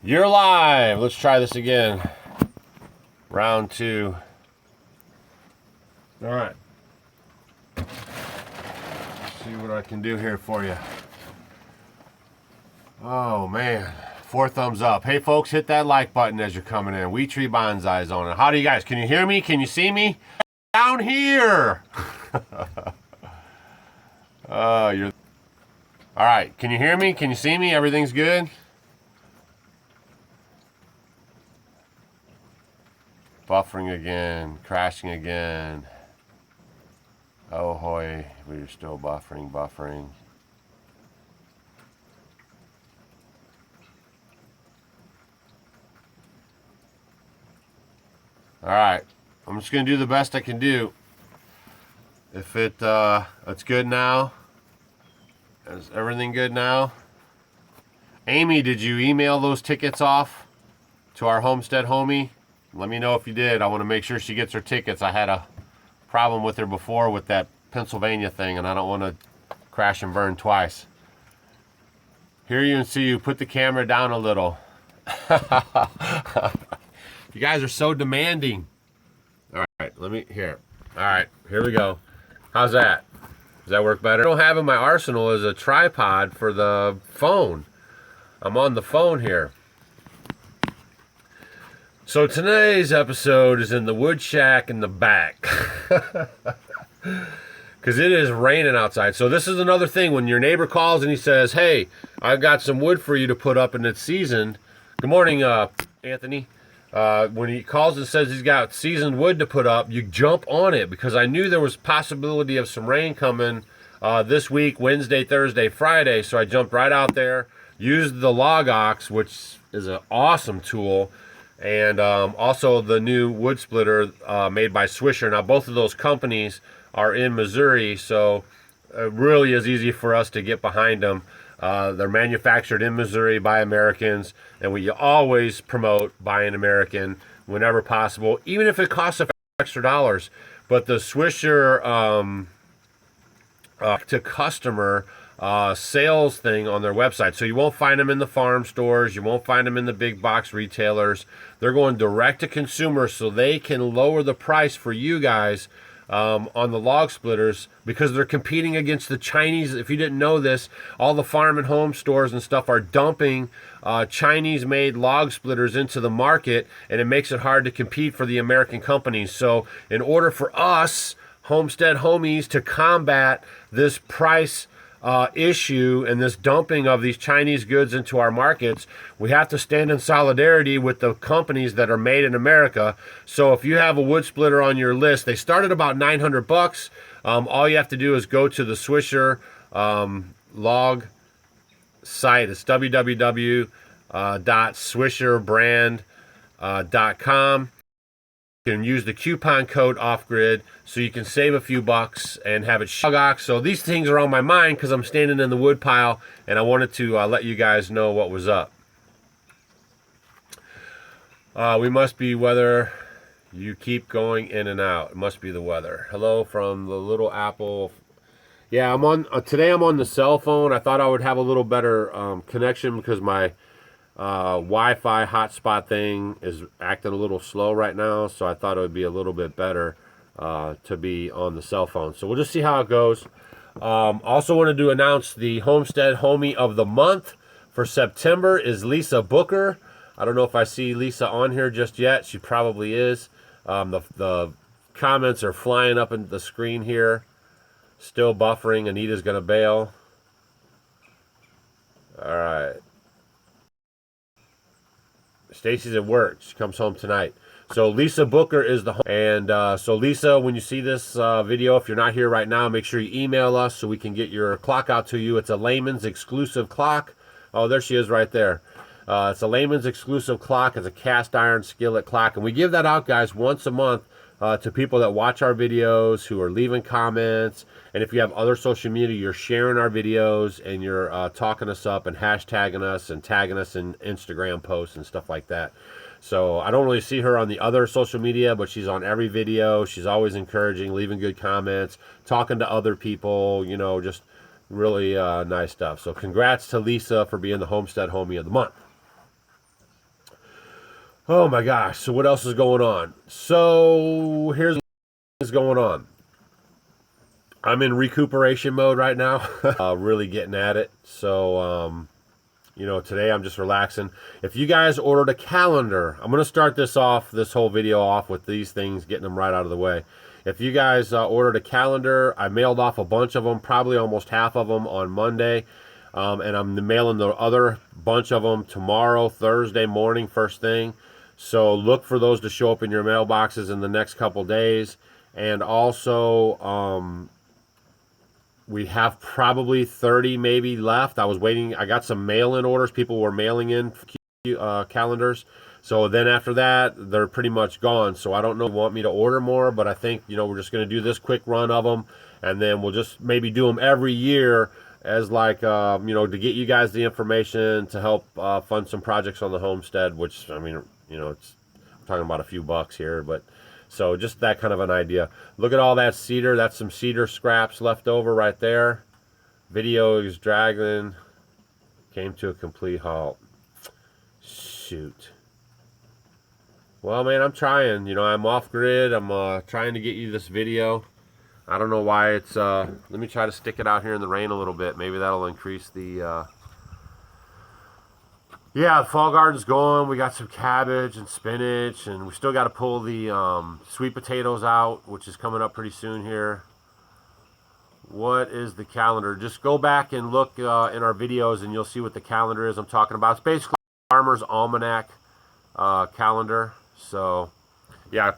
You're live. Let's try this again. Round 2. All right. Let's see what I can do here for you. Oh, man. 4 thumbs up. Hey, folks, hit that like button as you're coming in. We Tree Bonsai's on it. How do you guys? Can you hear me? Can you see me? Down here. You're... All right. Can you hear me? Can you see me? Everything's good? Buffering again, crashing again. Oh hoy, we're still buffering. All right, I'm just gonna do the best I can do. If it's good now, is everything good now? Amy, did you email those tickets off to our Homestead homie? Let me know if you did. I want to make sure she gets her tickets. I had a problem with her before with that Pennsylvania thing, and I don't want to crash and burn twice. Hear you and see you. Put the camera down a little. You guys are so demanding. All right, let me, here. All right, here we go. How's that? Does that work better? I don't have in my arsenal is a tripod for the phone. I'm on the phone here. So today's episode is in the wood shack in the back. Because it is raining outside. So this is another thing. When your neighbor calls and he says, hey, I've got some wood for you to put up and it's seasoned. Good morning, Anthony. When he calls and says he's got seasoned wood to put up, you jump on it. Because I knew there was possibility of some rain coming this week, Wednesday, Thursday, Friday. So I jumped right out there, used the log ox, which is an awesome tool. And also the new wood splitter made by Swisher. Now both of those companies are in Missouri, so it really is easy for us to get behind them. They're manufactured in Missouri by Americans, and we always promote buying American whenever possible, even if it costs a few extra dollars. But the Swisher to customer sales thing on their website. So you won't find them in the farm stores. You won't find them in the big box retailers. They're going direct to consumer so they can lower the price for you guys on the log splitters because they're competing against the Chinese. If you didn't know this, all the farm and home stores and stuff are dumping Chinese-made log splitters into the market, and it makes it hard to compete for the American companies. So in order for us, Homestead homies, to combat this price issue and this dumping of these Chinese goods into our markets, we have to stand in solidarity with the companies that are made in America. So if you have a wood splitter on your list, they start at about $900. All you have to do is go to the Swisher log site. It's www.swisherbrand.com. You can use the coupon code OFFGRID so you can save a few bucks and have it shug. So these things are on my mind because I'm standing in the wood pile and I wanted to let you guys know what was up. We must be weather. You keep going in and out. It must be the weather. Hello from the Little Apple. Yeah, I'm on today. I'm on the cell phone. I thought I would have a little better connection because my Wi-Fi hotspot thing is acting a little slow right now, so I thought it would be a little bit better to be on the cell phone. So we'll just see how it goes. Also wanted to announce the Homestead Homie of the Month for September is Lisa Booker. I don't know if I see Lisa on here just yet. She probably is. The comments are flying up into the screen here. Still buffering. Anita's going to bail. All right. Stacy's at work. She comes home tonight. So Lisa Booker is the home. And so Lisa, when you see this video, if you're not here right now, make sure you email us so we can get your clock out to you. It's a LEHMAN'S exclusive clock. Oh, there she is right there. It's a LEHMAN'S exclusive clock. It's a cast iron skillet clock. And we give that out, guys, once a month to people that watch our videos, who are leaving comments. And if you have other social media, you're sharing our videos and you're talking us up and hashtagging us and tagging us in Instagram posts and stuff like that. So I don't really see her on the other social media, but she's on every video. She's always encouraging, leaving good comments, talking to other people, you know, just really nice stuff. So congrats to Lisa for being the Homestead Homie of the Month. Oh my gosh. So what else is going on? So here's what's going on. I'm in recuperation mode right now. Really getting at it. So, you know, today I'm just relaxing. If you guys ordered a calendar, I'm going to start this whole video off with these things, getting them right out of the way. If you guys ordered a calendar, I mailed off a bunch of them, probably almost half of them on Monday. And I'm mailing the other bunch of them tomorrow, Thursday morning, first thing. So look for those to show up in your mailboxes in the next couple days. And also, we have probably 30 maybe left. I was waiting. I got some mail-in orders. People were mailing in calendars. So then after that, they're pretty much gone. So I don't know if you want me to order more, but I think, you know, we're just going to do this quick run of them. And then we'll just maybe do them every year as like, you know, to get you guys the information to help fund some projects on the homestead, which, I mean, you know, I'm talking about a few bucks here, but so just that kind of an idea. Look at all that cedar. That's some cedar scraps left over right there. Video is dragging. Came to a complete halt. Shoot. Well, man, I'm trying. You know, I'm off grid. I'm trying to get you this video. I don't know why it's... let me try to stick it out here in the rain a little bit. Maybe that'll increase the... Yeah, the fall garden's going. We got some cabbage and spinach, and we still got to pull the sweet potatoes out, which is coming up pretty soon here. What is the calendar? Just go back and look in our videos, and you'll see what the calendar is I'm talking about. It's basically a Farmer's Almanac calendar. So, yeah,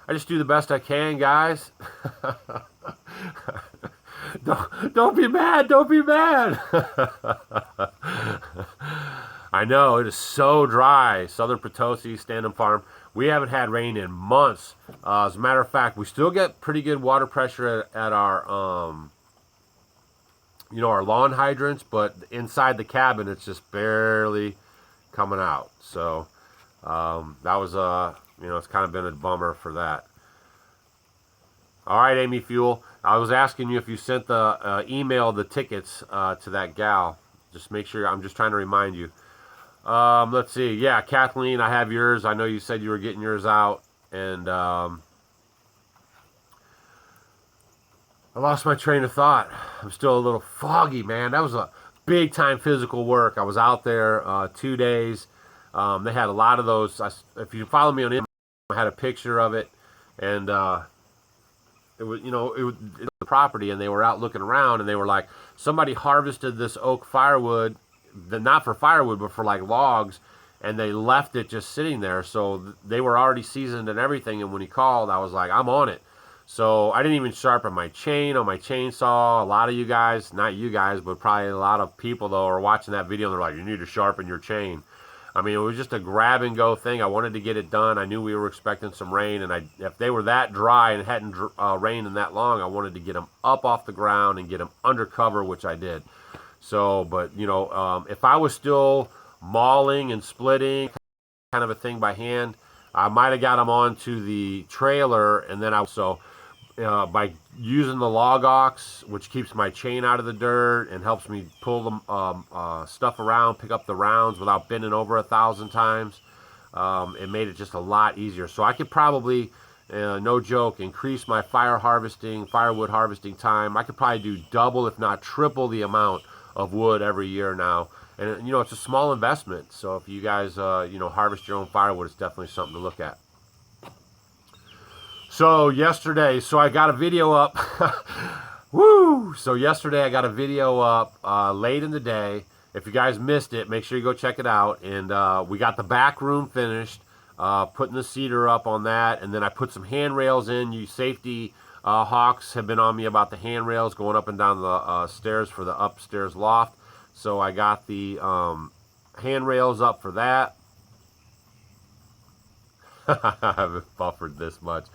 I just do the best I can, guys. Don't be mad. Don't be mad. I know, it is so dry. Southern Potosi, Stand-Up Farm. We haven't had rain in months. As a matter of fact, we still get pretty good water pressure at our, you know, our lawn hydrants, but inside the cabin, it's just barely coming out. So, that was, you know, it's kind of been a bummer for that. All right, Amy Fuel. I was asking you if you sent the email, the tickets to that gal. Just make sure, I'm just trying to remind you. Let's see. Yeah, Kathleen, I have yours. I know you said you were getting yours out. And I lost my train of thought. I'm still a little foggy, man. That was a big time physical work. I was out there 2 days. They had a lot of those. If you follow me on Instagram, I had a picture of it. And it was, you know, it was the property, and they were out looking around, and they were like, somebody harvested this oak firewood, not for firewood, but for like logs, and they left it just sitting there. So they were already seasoned and everything, and when he called, I was like, I'm on it. So I didn't even sharpen my chain on my chainsaw. A lot of you guys, not you guys, but probably a lot of people, though, are watching that video, and they're like, you need to sharpen your chain. I mean, it was just a grab and go thing. I wanted to get it done. I knew we were expecting some rain, and if they were that dry and hadn't rained in that long, I wanted to get them up off the ground and get them under cover, which I did. So, but, you know, if I was still mauling and splitting, kind of a thing by hand, I might have got them onto the trailer, and then by using the log ox, which keeps my chain out of the dirt and helps me pull the stuff around, pick up the rounds without bending over 1,000 times, it made it just a lot easier. So I could probably, no joke, increase my firewood harvesting time. I could probably do double, if not triple, the amount of wood every year now. And, you know, it's a small investment. So if you guys, you know, harvest your own firewood, it's definitely something to look at. So yesterday, I got a video up. Woo! So yesterday I got a video up late in the day. If you guys missed it, make sure you go check it out. And we got the back room finished, putting the cedar up on that. And then I put some handrails in. You safety hawks have been on me about the handrails going up and down the stairs for the upstairs loft. So I got the handrails up for that. I haven't buffered this much.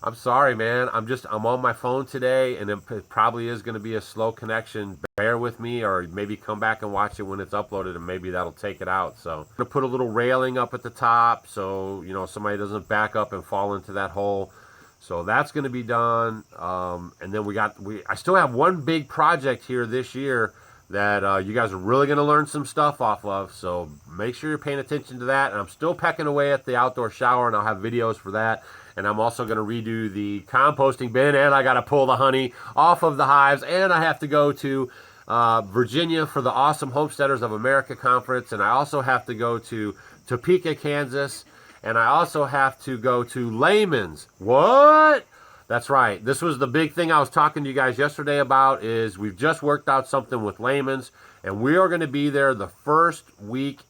I'm sorry, man. I'm on my phone today, and it probably is going to be a slow connection. Bear with me, or maybe come back and watch it when it's uploaded, and maybe that'll take it out. So I'm going to put a little railing up at the top so, you know, somebody doesn't back up and fall into that hole. So that's going to be done. And then I still have one big project here this year that you guys are really going to learn some stuff off of. So make sure you're paying attention to that. And I'm still pecking away at the outdoor shower, and I'll have videos for that. And I'm also going to redo the composting bin, and I got to pull the honey off of the hives, and I have to go to Virginia for the Awesome Homesteaders of America Conference, and I also have to go to Topeka, Kansas, and I also have to go to LEHMAN'S. What? That's right. This was the big thing I was talking to you guys yesterday about, is we've just worked out something with LEHMAN'S, and we are going to be there the first week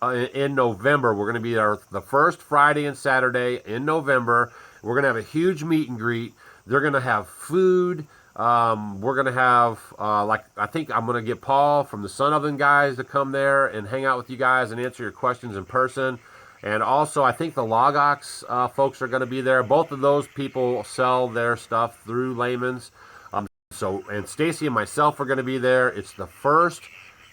in November. We're going to be there the first Friday and Saturday in November. We're going to have a huge meet and greet. They're going to have food. We're going to have, I think I'm going to get Paul from the Sun Oven guys to come there and hang out with you guys and answer your questions in person. And also, I think the Logox folks are going to be there. Both of those people sell their stuff through LEHMAN'S. And Stacy and myself are going to be there. It's the first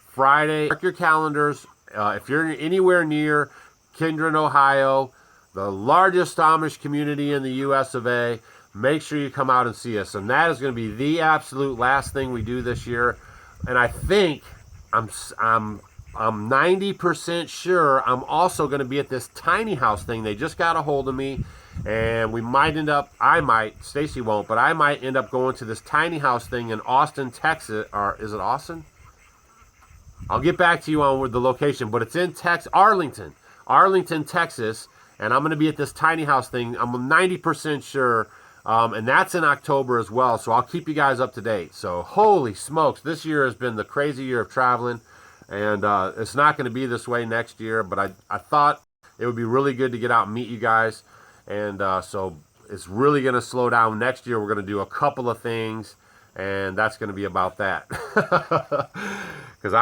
Friday. Mark your calendars. If you're anywhere near KIDRON, Ohio, the largest Amish community in the US of A, make sure you come out and see us. And that is going to be the absolute last thing we do this year. And I think I'm 90% sure I'm also going to be at this tiny house thing. They just got a hold of me, and we might end up, Stacy won't, but I might end up going to this tiny house thing in Austin, Texas. Or is it Austin? I'll get back to you on the location, but it's in Arlington, Texas, and I'm going to be at this tiny house thing. I'm 90% sure, and that's in October as well, so I'll keep you guys up to date. So holy smokes, this year has been the crazy year of traveling, and it's not going to be this way next year, but I thought it would be really good to get out and meet you guys, and so it's really going to slow down. Next year we're going to do a couple of things, and that's going to be about that. Because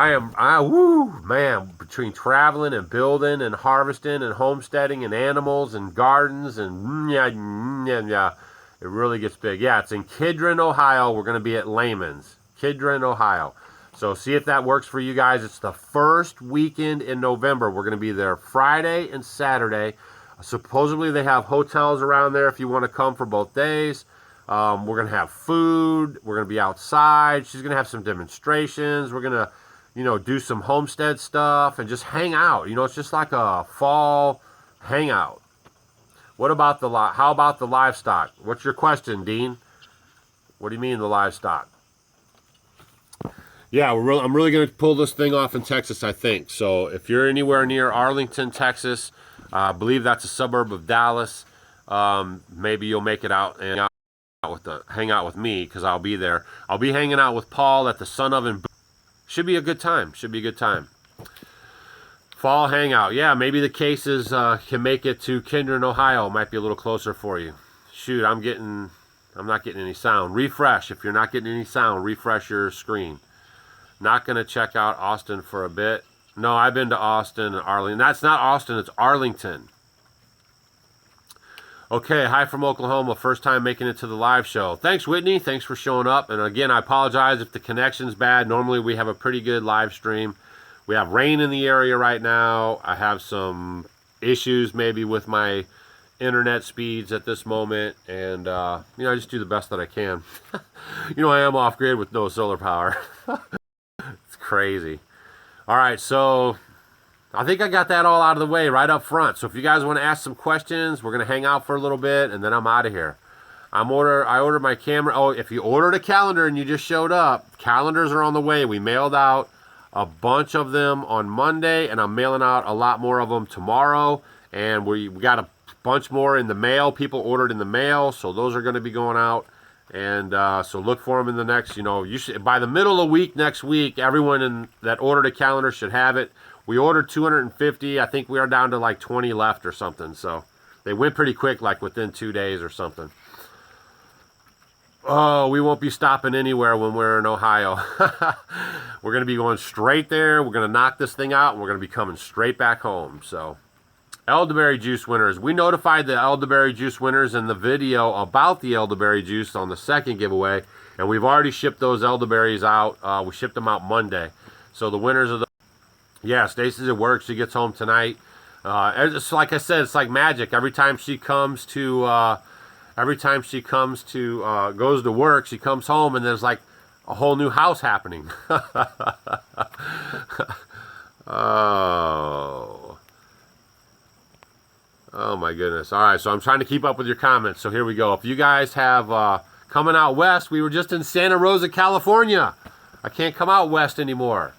between traveling and building and harvesting and homesteading and animals and gardens and it really gets big. Yeah, it's in KIDRON, Ohio. We're going to be at LEHMAN'S, KIDRON, Ohio. So see if that works for you guys. It's the first weekend in November. We're going to be there Friday and Saturday. Supposedly they have hotels around there if you want to come for both days. We're going to have food. We're going to be outside. She's going to have some demonstrations. We're going to, do some homestead stuff and just hang out. It's just like a fall hangout. How about the livestock? What's your question, Dean? What do you mean the livestock? Yeah, I'm really going to pull this thing off in Texas, I think. So if you're anywhere near Arlington, Texas, I believe that's a suburb of Dallas, maybe you'll make it out and hang out with me, because I'll be there. I'll be hanging out with Paul at the Sun Oven. Should be a good time. Fall hangout. Yeah, maybe the cases can make it to KIDRON, Ohio. Might be a little closer for you. Shoot, I'm not getting any sound. Refresh. If you're not getting any sound, refresh your screen. Not going to check out Austin for a bit. No, I've been to Austin and Arlington. That's not Austin, it's Arlington. Okay, hi from Oklahoma. First time making it to the live show. Thanks, Whitney. Thanks for showing up. And again, I apologize if the connection's bad. Normally we have a pretty good live stream. We have rain in the area right now. I have some issues maybe with my internet speeds at this moment. And, I just do the best that I can. I am off-grid with no solar power. It's crazy. All right, so I think I got that all out of the way right up front. So if you guys want to ask some questions, we're going to hang out for a little bit, and then I'm out of here. I ordered my camera. Oh, if you ordered a calendar and you just showed up, calendars are on the way. We mailed out a bunch of them on Monday, and I'm mailing out a lot more of them tomorrow. And we got a bunch more in the mail. People ordered in the mail, so those are going to be going out. And so look for them in the next, by the middle of the week next week, everyone that ordered a calendar should have it. We ordered 250. I think we are down to like 20 left or something. So they went pretty quick, like within 2 days or something. Oh, we won't be stopping anywhere when we're in Ohio. We're going to be going straight there. We're going to knock this thing out, and we're going to be coming straight back home. So elderberry juice winners. We notified the elderberry juice winners in the video about the elderberry juice on the second giveaway, and we've already shipped those elderberries out. We shipped them out Monday. So the winners of the... Yeah, Stacy's at work. She gets home tonight. It's like I said, it's like magic. Every time she comes to... goes to work, she comes home, and there's like a whole new house happening. Oh. Oh my goodness. All right, so I'm trying to keep up with your comments. So here we go. If you guys have coming out west, we were just in Santa Rosa, California. I can't come out west anymore.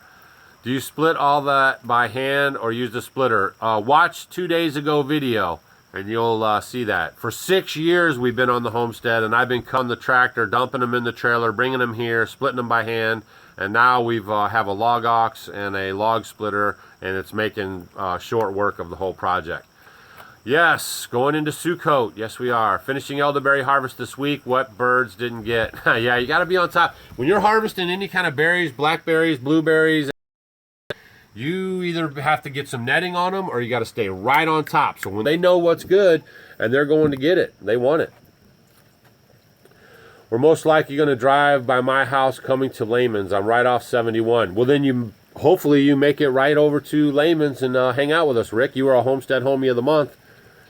Do you split all that by hand or use the splitter? Watch 2 days ago video and you'll see that. For 6 years we've been on the homestead, and I've been cutting the tractor, dumping them in the trailer, bringing them here, splitting them by hand, and now we've have a log ox and a log splitter, and it's making short work of the whole project. Yes, going into Sukkot. Yes, we are. Finishing elderberry harvest this week. What birds didn't get. Yeah, you got to be on top. When you're harvesting any kind of berries, blackberries, blueberries, you either have to get some netting on them or you got to stay right on top. So when they know what's good and they're going to get it, they want it. We're most likely going to drive by my house coming to LEHMAN'S. I'm right off 71. Well, then hopefully you make it right over to LEHMAN'S and hang out with us, Rick. You were a homestead homie of the month.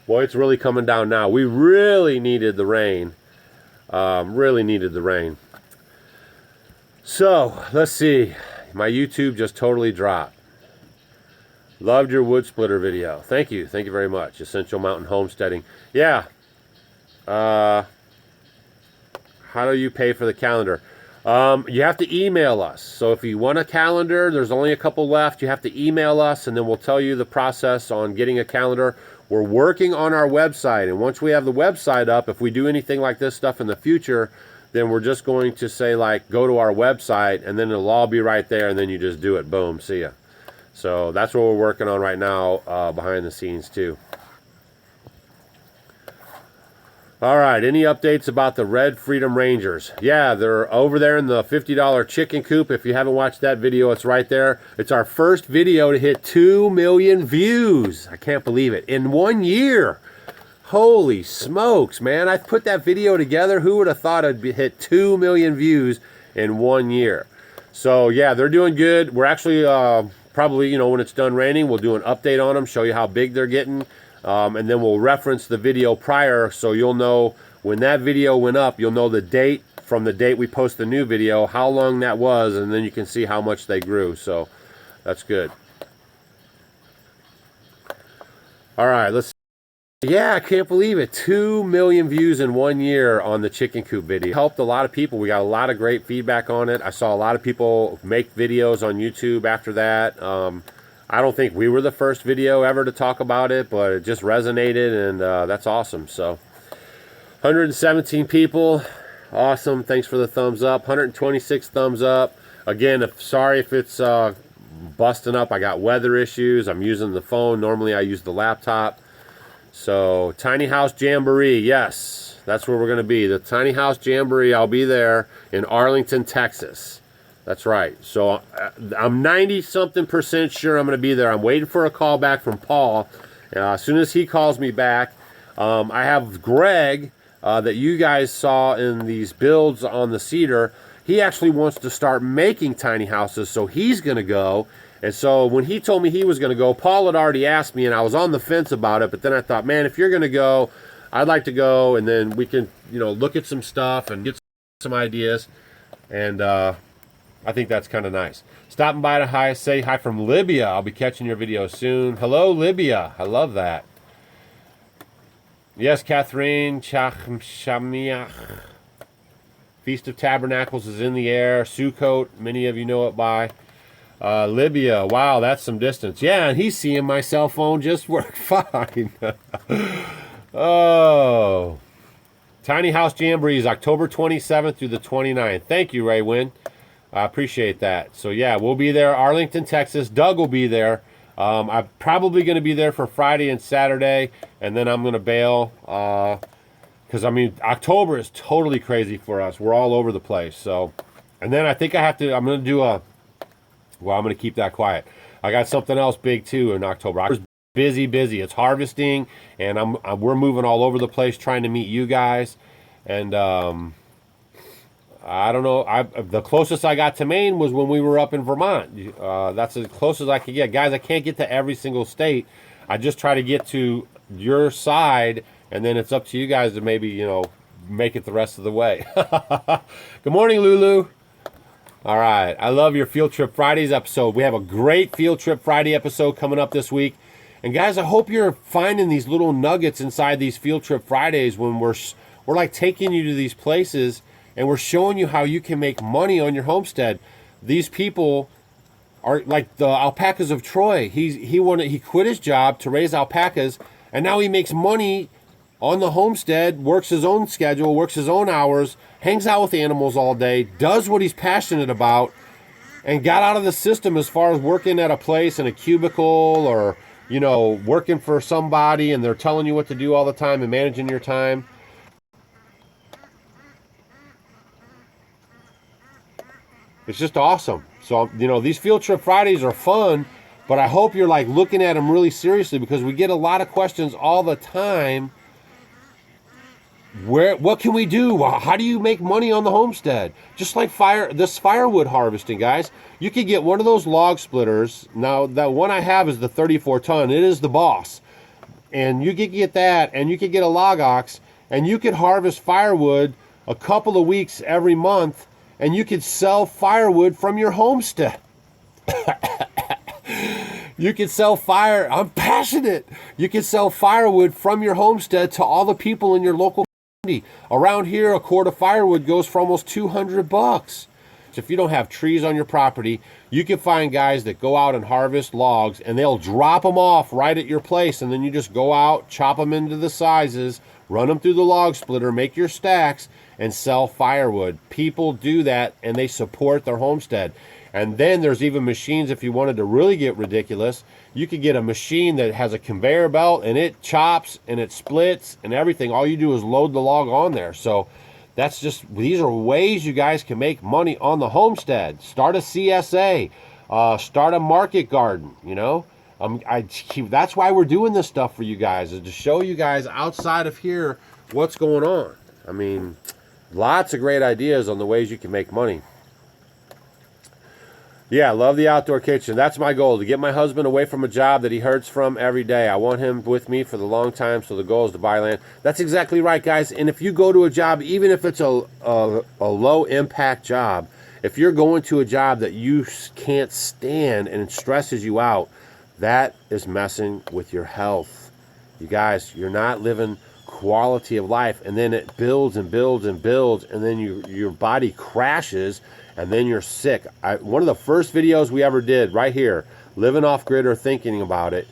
Boy, it's really coming down now. We really needed the rain. Really needed the rain. So, let's see. My YouTube just totally dropped. Loved your wood splitter video. Thank you. Thank you very much. Essential Mountain Homesteading. Yeah. How do you pay for the calendar? You have to email us. So if you want a calendar, there's only a couple left. You have to email us, and then we'll tell you the process on getting a calendar. We're working on our website, and once we have the website up, if we do anything like this stuff in the future, then we're just going to say, like, go to our website, and then it'll all be right there, and then you just do it. Boom, see ya. So that's what we're working on right now behind the scenes, too. All right, any updates about the Red Freedom Rangers? Yeah, they're over there in the $50 chicken coop. If you haven't watched that video, it's right there. It's our first video to hit 2 million views. I can't believe it. In 1 year. Holy smokes, man. I put that video together. Who would have thought I'd hit 2 million views in 1 year? So, yeah, they're doing good. We're actually probably, you know, when it's done raining, we'll do an update on them, show you how big they're getting. And then we'll reference the video prior, so you'll know when that video went up, you'll know the date from the date we post the new video, how long that was, and then you can see how much they grew. So that's good. All right, let's see. Yeah, I can't believe it. 2 million views in 1 year on the chicken coop video. It helped a lot of people. We got a lot of great feedback on it. I saw a lot of people make videos on YouTube after that. I don't think we were the first video ever to talk about it, but it just resonated, and that's awesome. So 117 people. Awesome. Thanks for the thumbs up. 126 thumbs up. Again, sorry if it's busting up. I got weather issues. I'm using the phone. Normally I use the laptop. So Tiny House Jamboree. Yes, that's where we're going to be. The Tiny House Jamboree. I'll be there in Arlington, Texas. That's right. So I'm 90-something% sure I'm going to be there. I'm waiting for a call back from Paul. As soon as he calls me back, I have Greg that you guys saw in these builds on the cedar. He actually wants to start making tiny houses, so he's going to go. And so when he told me he was going to go, Paul had already asked me, and I was on the fence about it. But then I thought, man, if you're going to go, I'd like to go, and then we can, you know, look at some stuff and get some ideas. And I think that's kind of nice. Stopping by to say hi from Libya. I'll be catching your video soon. Hello, Libya. I love that. Yes, Catherine. Shamiach. Feast of Tabernacles is in the air. Sukkot, many of you know it by. Libya. Wow, that's some distance. Yeah, and he's seeing my cell phone just work fine. Oh. Tiny House Jamboree is October 27th through the 29th. Thank you, Ray Wynn. I appreciate that. So, yeah, we'll be there. Arlington, Texas. Doug will be there. I'm probably going to be there for Friday and Saturday, and then I'm going to bail. Because, I mean, October is totally crazy for us. We're all over the place. So, and then I think I'm going to do I'm going to keep that quiet. I got something else big, too, in October. October's busy. It's harvesting, and we're moving all over the place trying to meet you guys. And, I don't know. The closest I got to Maine was when we were up in Vermont. That's as close as I could get. Guys, I can't get to every single state. I just try to get to your side, and then it's up to you guys to maybe, you know, make it the rest of the way. Good morning, Lulu. All right. I love your Field Trip Fridays episode. We have a great Field Trip Friday episode coming up this week. And guys, I hope you're finding these little nuggets inside these Field Trip Fridays when we're like taking you to these places and we're showing you how you can make money on your homestead. These people are like the alpacas of Troy. He quit his job to raise alpacas, and now he makes money on the homestead, works his own schedule, works his own hours, hangs out with animals all day, does what he's passionate about, and got out of the system as far as working at a place in a cubicle or, you know, working for somebody and they're telling you what to do all the time and managing your time. It's just awesome. So, you know, these Field Trip Fridays are fun, but I hope you're like looking at them really seriously, because we get a lot of questions all the time. What can we do? How do you make money on the homestead? Just like this firewood harvesting, guys. You could get one of those log splitters. Now, that one I have is the 34 ton. It is the boss. And you could get that, and you could get a log ox, and you could harvest firewood a couple of weeks every month, and you could sell firewood from your homestead. You can sell I'm passionate. You can sell firewood from your homestead to all the people in your local community. Around here, a quart of firewood goes for almost $200. So if you don't have trees on your property, you can find guys that go out and harvest logs, and they'll drop them off right at your place, and then you just go out, chop them into the sizes, run them through the log splitter, make your stacks, and sell firewood. People do that, and they support their homestead. And then there's even machines, if you wanted to really get ridiculous, you could get a machine that has a conveyor belt, and it chops and it splits and everything. All you do is load the log on there. So these are ways you guys can make money on the homestead. Start a CSA, start a market garden, you know. That's why we're doing this stuff for you guys, is to show you guys outside of here what's going on. I mean, lots of great ideas on the ways you can make money. Yeah, love the outdoor kitchen. That's my goal, to get my husband away from a job that he hurts from every day. I want him with me for the long time, so the goal is to buy land. That's exactly right, guys. And if you go to a job, even if it's a low-impact job, if you're going to a job that you can't stand and it stresses you out, that is messing with your health. You guys, you're not living quality of life, and then it builds and builds and builds, and then your body crashes, and then you're sick. One of the first videos we ever did right here, living off grid or thinking about it,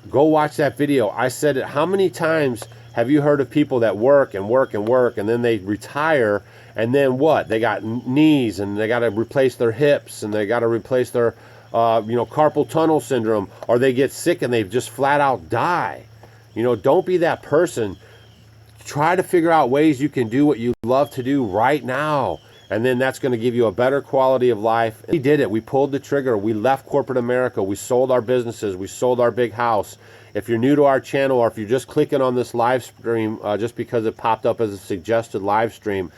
go watch that video. I said it. How many times have you heard of people that work and work and work, and then they retire, and then what? They got knees, and they got to replace their hips, and they got to replace their carpal tunnel syndrome, or they get sick and they just flat out die. You know, don't be that person. Try to figure out ways you can do what you love to do right now, and then that's going to give you a better quality of life. We did it. We pulled the trigger. We left corporate America. We sold our businesses. We sold our big house. If you're new to our channel, or if you're just clicking on this live stream just because it popped up as a suggested live stream,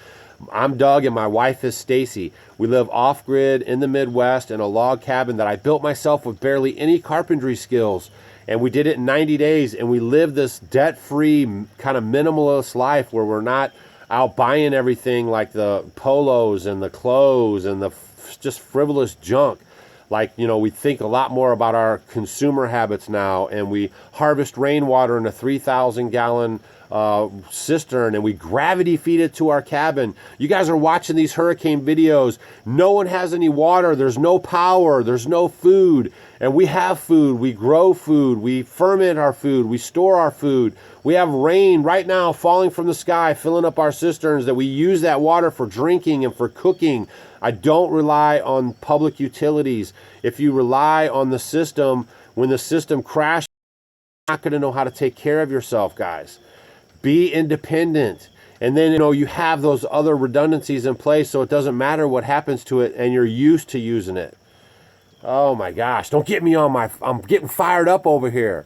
I'm Doug, and my wife is Stacy. We live off-grid in the Midwest in a log cabin that I built myself with barely any carpentry skills. And we did it in 90 days, and we live this debt-free, kind of minimalist life where we're not out buying everything like the polos and the clothes and the just frivolous junk. Like, you know, we think a lot more about our consumer habits now, and we harvest rainwater in a 3,000-gallon cistern, and we gravity feed it to our cabin. You guys are watching these hurricane videos. No one has any water. There's no power. There's no food. And we have food. We grow food. We ferment our food. We store our food. We have rain right now falling from the sky, filling up our cisterns, that we use that water for drinking and for cooking. I don't rely on public utilities. If you rely on the system, when the system crashes, you're not going to know how to take care of yourself, guys. Be independent. And then, you know, you have those other redundancies in place, so it doesn't matter what happens to it, and you're used to using it. Oh my gosh, don't get me on I'm getting fired up over here.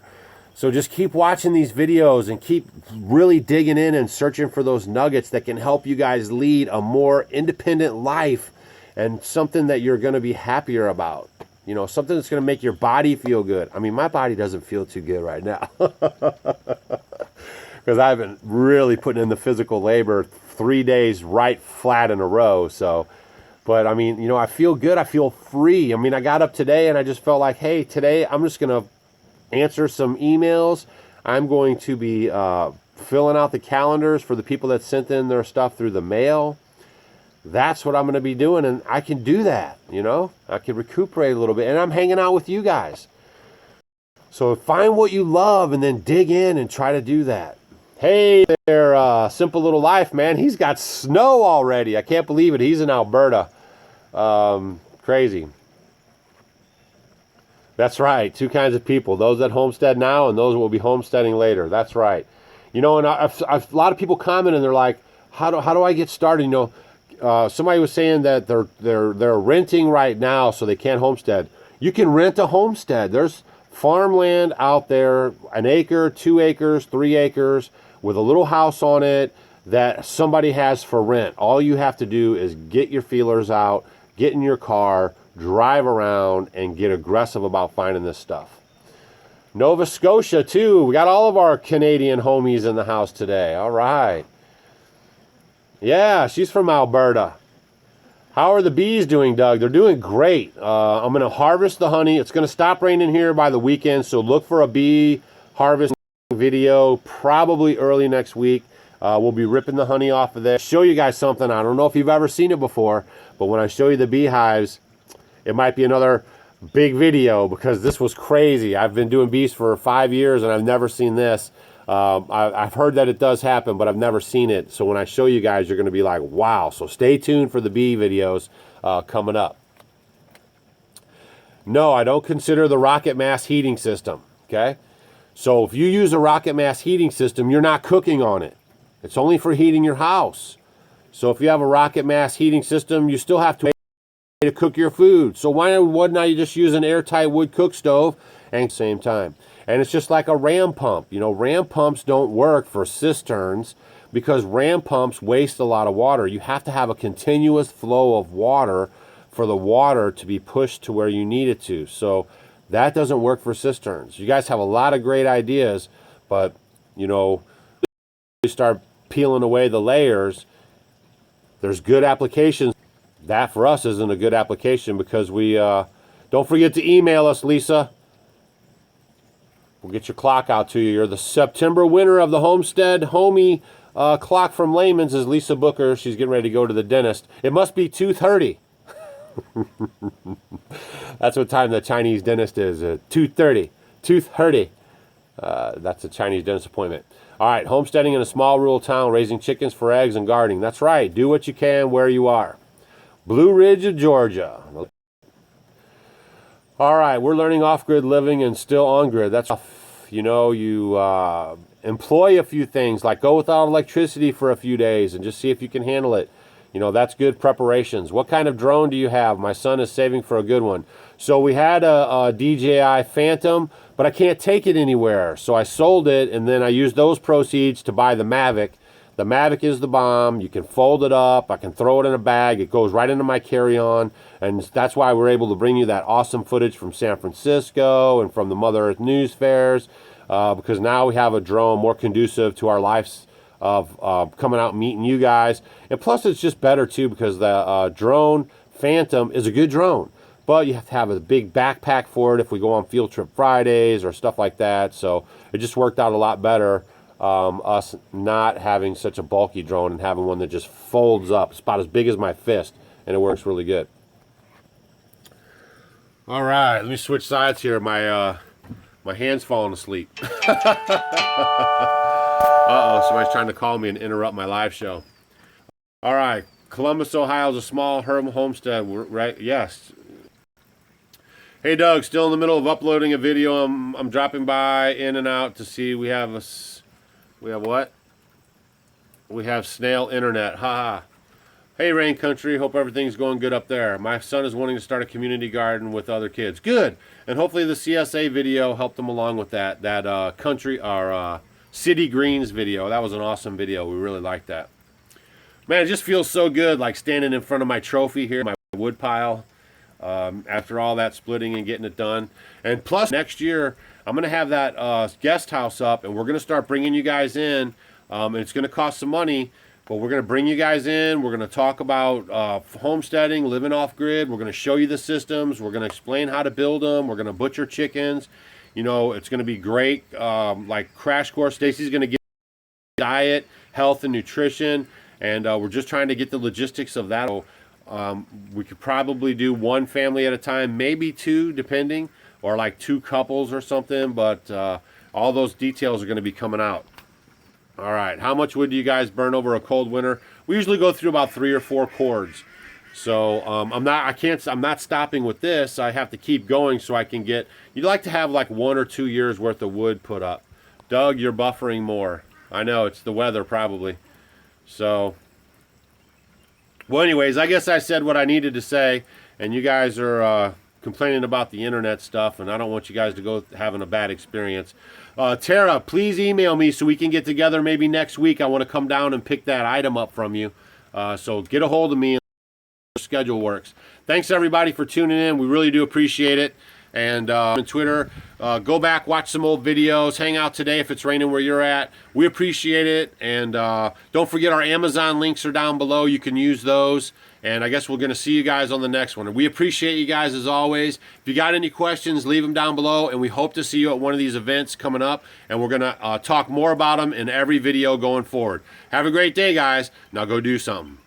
So just keep watching these videos and keep really digging in and searching for those nuggets that can help you guys lead a more independent life, and something that you're going to be happier about. You know, something that's going to make your body feel good. I mean, my body doesn't feel too good right now. Because I've been really putting in the physical labor 3 days right flat in a row. So But I mean, you know, I feel good. I feel free. I mean, I got up today and I just felt like, hey, today I'm just going to answer some emails. I'm going to be filling out the calendars for the people that sent in their stuff through the mail. That's what I'm going to be doing, and I can do that, you know. I can recuperate a little bit, and I'm hanging out with you guys. So find what you love and then dig in and try to do that. Hey there, Simple Little Life, man. He's got snow already. I can't believe it. He's in Alberta. Crazy. That's right. Two kinds of people. Those that homestead now and those that will be homesteading later. That's right. You know, and a lot of people comment and they're like, how do I get started? You know, somebody was saying that they're renting right now so they can't homestead. You can rent a homestead. There's farmland out there, 1 acre, 2 acres, 3 acres, with a little house on it that somebody has for rent. All you have to do is get your feelers out, get in your car, drive around, and get aggressive about finding this stuff. Nova Scotia, too. We got all of our Canadian homies in the house today. All right. Yeah, she's from Alberta. How are the bees doing, Doug? They're doing great. I'm going to harvest the honey. It's going to stop raining here by the weekend, so look for a bee harvest video probably early next week. We'll be ripping the honey off of there. Show you guys something. I don't know if you've ever seen it before, but when I show you the beehives, it might be another big video because this was crazy. I've been doing bees for 5 years and I've never seen this. I've heard that it does happen, but I've never seen it. So when I show you guys, you're going to be like, wow. So stay tuned for the bee videos coming up. No, I don't consider the rocket mass heating system. Okay. So if you use a rocket mass heating system, you're not cooking on it. It's only for heating your house. So if you have a rocket mass heating system, you still have to cook your food. So why wouldn't I just use an airtight wood cook stove and at the same time? And it's just like a ram pump. You know, ram pumps don't work for cisterns because ram pumps waste a lot of water. You have to have a continuous flow of water for the water to be pushed to where you need it to. So that doesn't work for cisterns. You guys have a lot of great ideas, but, you know, you start peeling away the layers, there's good applications. That for us isn't a good application because we, don't forget to email us, Lisa. We'll get your clock out to you. You're the September winner of the Homestead Homie clock from LEHMAN'S is Lisa Booker. She's getting ready to go to the dentist. It must be 2:30. That's what time the Chinese dentist is. 2:30. 2:30. That's a Chinese dentist appointment. All right, homesteading in a small rural town, raising chickens for eggs and gardening. That's right. Do what you can where you are. Blue Ridge of Georgia. All right, we're learning off-grid living and still on-grid. That's, you know, you employ a few things, like go without electricity for a few days and just see if you can handle it. You know, that's good preparations. What kind of drone do you have? My son is saving for a good one. So we had a DJI Phantom, but I can't take it anywhere. So I sold it, and then I used those proceeds to buy the Mavic. The Mavic is the bomb. You can fold it up. I can throw it in a bag. It goes right into my carry-on. And that's why we're able to bring you that awesome footage from San Francisco and from the Mother Earth News Fairs, because now we have a drone more conducive to our lives of coming out and meeting you guys. And plus, it's just better, too, because the drone Phantom is a good drone. But you have to have a big backpack for it if we go on Field Trip Fridays or stuff like that. So it just worked out a lot better. Us not having such a bulky drone and having one that just folds up. It's about as big as my fist, and it works really good. All right, let me switch sides here. My hand's falling asleep. Uh-oh, somebody's trying to call me and interrupt my live show. All right, Columbus, Ohio is a small homestead, right? Yes. Hey, Doug, still in the middle of uploading a video. I'm dropping by in and out to see we have what? We have snail internet. Haha. Hey, Rain Country. Hope everything's going good up there. My son is wanting to start a community garden with other kids. Good. And hopefully the CSA video helped him along with that. That country or city greens video. That was an awesome video. We really liked that. Man, it just feels so good, like standing in front of my trophy here, my wood pile. After all that splitting and getting it done. And plus, next year, I'm going to have that guest house up, and we're going to start bringing you guys in. And it's going to cost some money, But we're going to bring you guys in. We're going to talk about homesteading, living off grid. We're going to show you the systems. We're going to explain how to build them. We're going to butcher chickens. You know, it's going to be great. Like crash course. Stacy's going to give diet, health, and nutrition. And we're just trying to get the logistics of that. So, we could probably do one family at a time, maybe two, depending, or like two couples or something. But all those details are going to be coming out. All right, how much wood do you guys burn over a cold winter? We usually go through about 3 or 4 cords. So I'm not stopping with this. I have to keep going so I can get. You'd like to have like 1 or 2 years worth of wood put up. Doug, you're buffering more. I know it's the weather probably. So, well, anyways, I guess I said what I needed to say, and you guys are complaining about the internet stuff, and I don't want you guys to go having a bad experience. Tara, please email me so we can get together maybe next week. I want to come down and pick that item up from you. So get a hold of me and the schedule works. Thanks everybody for tuning in. We really do appreciate it. And on Twitter, go back, watch some old videos, hang out today if it's raining where you're at. We appreciate it. And don't forget our Amazon links are down below. You can use those. And I guess we're going to see you guys on the next one. And we appreciate you guys as always. If you got any questions, leave them down below. And we hope to see you at one of these events coming up. And we're going to talk more about them in every video going forward. Have a great day, guys. Now go do something.